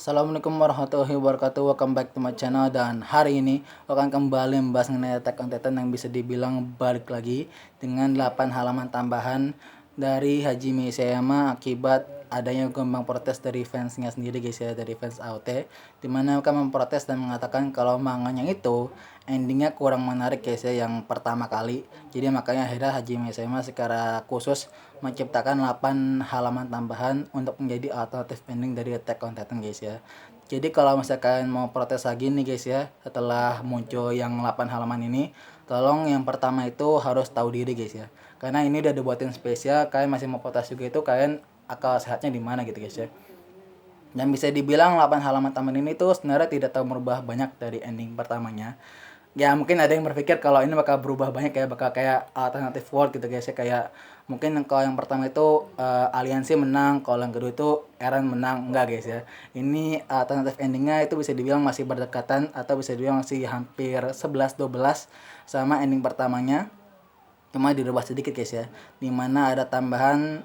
Assalamualaikum warahmatullahi wabarakatuh. Welcome back to my channel. Dan hari ini akan kembali membahas mengenai Attack on Titan yang bisa dibilang balik lagi dengan 8 halaman tambahan dari Hajime Isayama akibat adanya gelombang protes dari fansnya sendiri guys ya, dari fans AOT, dimana mereka memprotes dan mengatakan kalau manganya itu endingnya kurang menarik guys ya yang pertama kali. Jadi makanya akhirnya Hajime Isayama secara khusus menciptakan 8 halaman tambahan untuk menjadi alternatif ending dari Attack on Titan guys ya. Jadi kalau misalkan mau protes lagi nih guys ya, setelah muncul yang 8 halaman ini, tolong yang pertama itu harus tahu diri guys ya. Karena ini udah dibuatin spesial, kalian masih mau protes juga itu kalian akal sehatnya di mana gitu guys ya. Dan bisa dibilang 8 halaman tambahan ini tuh sebenarnya tidak tahu merubah banyak dari ending pertamanya. Ya mungkin ada yang berpikir kalau ini bakal berubah banyak ya, bakal kayak alternative world gitu guys ya, kayak mungkin kalau yang pertama itu aliansi menang, kalau yang kedua itu Eren menang. Enggak guys ya, ini alternative endingnya itu bisa dibilang masih berdekatan atau bisa dibilang masih hampir 11-12 sama ending pertamanya, cuma dirubah sedikit guys ya, dimana ada tambahan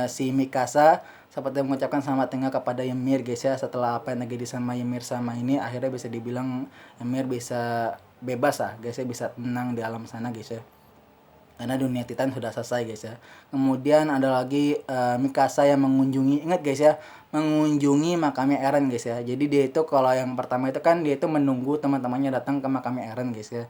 si Mikasa seperti mengucapkan selamat tinggal kepada Ymir guys ya. Setelah apa yang terjadi sama Ymir sama ini, akhirnya bisa dibilang Ymir bisa bebas lah guys ya, bisa tenang di alam sana guys ya, karena dunia Titan sudah selesai guys ya. Kemudian ada lagi Mikasa yang mengunjungi, ingat guys ya, mengunjungi makamnya Eren guys ya. Jadi dia itu kalau yang pertama itu kan dia itu menunggu teman-temannya datang ke makamnya Eren guys ya.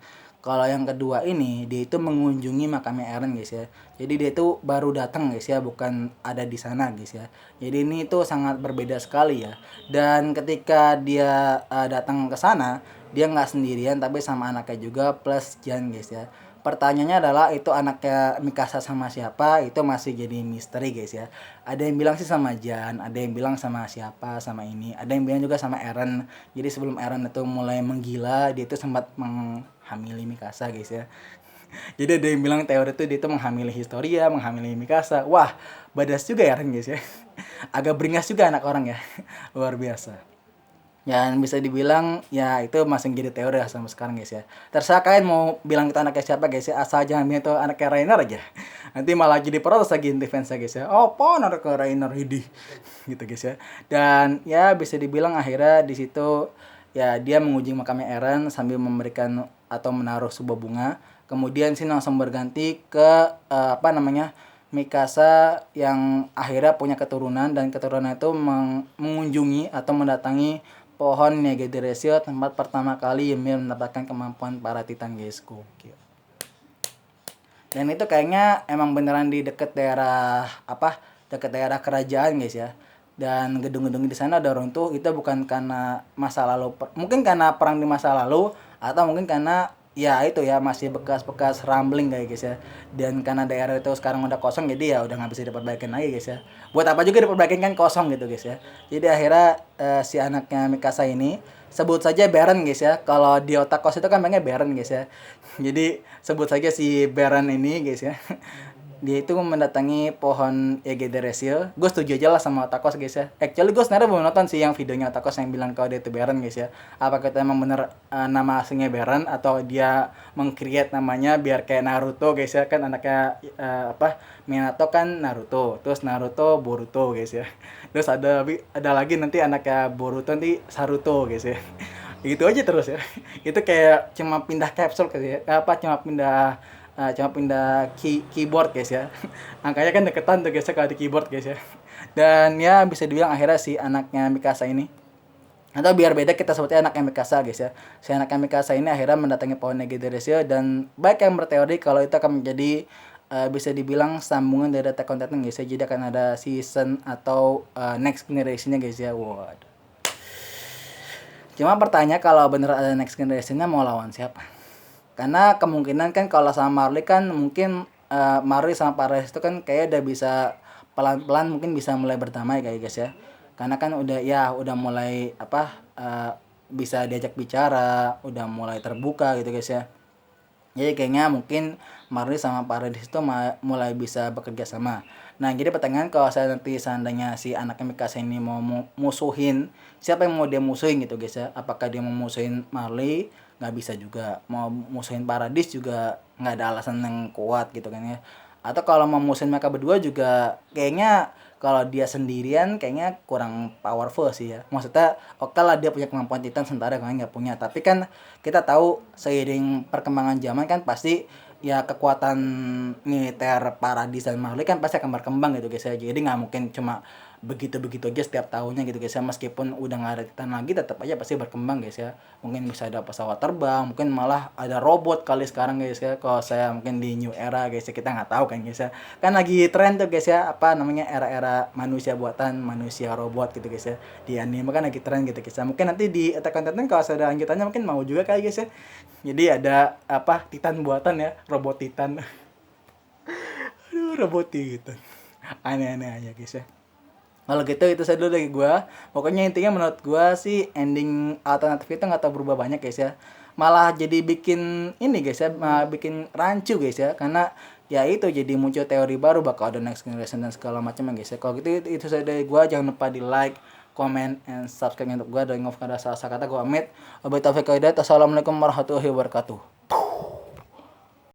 Kalau yang kedua ini dia itu mengunjungi makamnya Eren guys ya. Jadi dia itu baru datang guys ya, bukan ada di sana guys ya. Jadi ini itu sangat berbeda sekali ya. Dan ketika dia datang ke sana, dia nggak sendirian tapi sama anaknya juga plus Jan guys ya. Pertanyaannya adalah itu anaknya Mikasa sama siapa, itu masih jadi misteri guys ya. Ada yang bilang sih sama Jan, ada yang bilang sama siapa, sama ini, ada yang bilang juga sama Eren. Jadi sebelum Eren itu mulai menggila, dia itu sempat menghamili Mikasa guys ya. Jadi ada yang bilang teori itu dia itu menghamili Historia, menghamili Mikasa. Wah, badas juga Eren guys ya. Agak beringas juga anak orang ya. Luar biasa. Dan bisa dibilang ya itu masih jadi teori lah sampai sekarang guys ya. Terserah kalian mau bilang itu anaknya siapa guys ya, asal jangan bilang itu anaknya Rainer aja. Nanti malah jadi protes lagi defense guys ya. Oh, pon anaknya Rainer hidi gitu guys ya. Dan ya bisa dibilang akhirnya di situ ya dia menguji makamnya Eren sambil memberikan atau menaruh sebuah bunga. Kemudian sih langsung berganti ke Mikasa yang akhirnya punya keturunan, dan keturunan itu mengunjungi atau mendatangi pohon Negederesio, tempat pertama kali Ymir mendapatkan kemampuan para Titan guys. Gokil. Dan itu kayaknya emang beneran di deket daerah deket daerah kerajaan guys ya. Dan gedung-gedung di sana ada runtuh, itu bukan karena masa lalu, mungkin karena perang di masa lalu, atau mungkin karena ya itu ya masih bekas-bekas rambling guys ya. Dan karena daerah itu sekarang udah kosong, jadi ya udah nggak bisa diperbaikin lagi guys ya. Buat apa juga diperbaikin kan kosong gitu guys ya. Jadi akhirnya si anaknya Mikasa ini sebut saja Baron guys ya. Kalau di otak kos itu kan pengen Baron guys ya. Jadi sebut saja si Baron ini guys ya. Dia itu mendatangi pohon Egederesio. Gue setuju aja lah sama Otakos guys ya. Actually gue sebenarnya belum nonton sih yang videonya Otakos yang bilang kalau dia itu Baron guys ya. Apa kita emang bener nama aslinya Baron, atau dia meng-create namanya biar kayak Naruto guys ya. Kan anaknya Minato kan Naruto, terus Naruto Boruto guys ya. Terus ada lagi nanti anaknya Boruto nanti Saruto guys ya. Gitu aja terus ya. Itu kayak cuma pindah capsule gitu ya. Cuma pindah keyboard guys ya. Angkanya kan deketan tuh guys ya kalau di keyboard guys ya. Dan ya bisa dibilang akhirnya si anaknya Mikasa ini, atau biar beda kita sebutnya anaknya Mikasa guys ya. Si anaknya Mikasa ini akhirnya mendatangi pohon Negederesio, dan baik yang berteori kalau itu akan menjadi bisa dibilang sambungan dari Attack on Titan guys ya. Jadi akan ada season atau next generation-nya guys ya. Waduh. Cuma pertanyaan kalau bener ada next generation-nya mau lawan siapa? Karena kemungkinan kan kalau sama Marley kan mungkin Marley sama Paris itu kan kayak udah bisa pelan-pelan mungkin bisa mulai berdamai kayak guys ya. Karena kan udah mulai bisa diajak bicara, udah mulai terbuka gitu guys ya. Jadi kayaknya mungkin Marley sama Paradis itu mulai bisa bekerja sama. Nah, jadi pertanyaan kalau saya nanti seandainya si anaknya Mikasa ini mau musuhin, siapa yang mau dia musuhin gitu guys ya? Apakah dia mau musuhin Marley? Nggak bisa juga. Mau musuhin Paradis juga nggak ada alasan yang kuat gitu kan ya. Atau kalau mau musuhin mereka berdua juga kayaknya kalau dia sendirian kayaknya kurang powerful sih ya. Maksudnya oke lah dia punya kemampuan Titan sementara kalian nggak punya. Tapi kan kita tahu seiring perkembangan zaman kan pasti ya kekuatan militer Paradis dan Marley kan pasti akan berkembang gitu guys ya. Jadi nggak mungkin cuma begitu-begitu aja setiap tahunnya gitu guys ya. Meskipun udah nggak ada Titan lagi tetap aja pasti berkembang guys ya. Mungkin bisa ada pesawat terbang, mungkin malah ada robot kali sekarang guys ya. Kalau saya mungkin di new era guys ya, kita nggak tahu kan guys ya. Kan lagi tren tuh guys ya, apa namanya, era-era manusia buatan, manusia robot gitu guys ya. Di anime kan lagi tren gitu guys ya. Mungkin nanti di Attack on Titan kalau ada lanjutannya mungkin mau juga kali guys ya. Jadi ada apa, Titan buatan ya, robot Titan. Aduh, robot Titan. Aneh-aneh aja guys ya. Kalau gitu itu saya dulu dari gua. Pokoknya intinya menurut gua sih ending alternatif itu nggak tahu berubah banyak guys ya. Malah jadi bikin ini guys ya, malah bikin rancu guys ya. Karena ya itu jadi muncul teori baru bakal ada next generation dan segala macam guys ya. Kalau gitu itu saya dari gua. Jangan lupa di like, comment, and subscribe untuk gua. Dan ngomong ada salah kata gua Amit. Wabillahi taufiq wal hidayah. Assalamualaikum warahmatullahi wabarakatuh.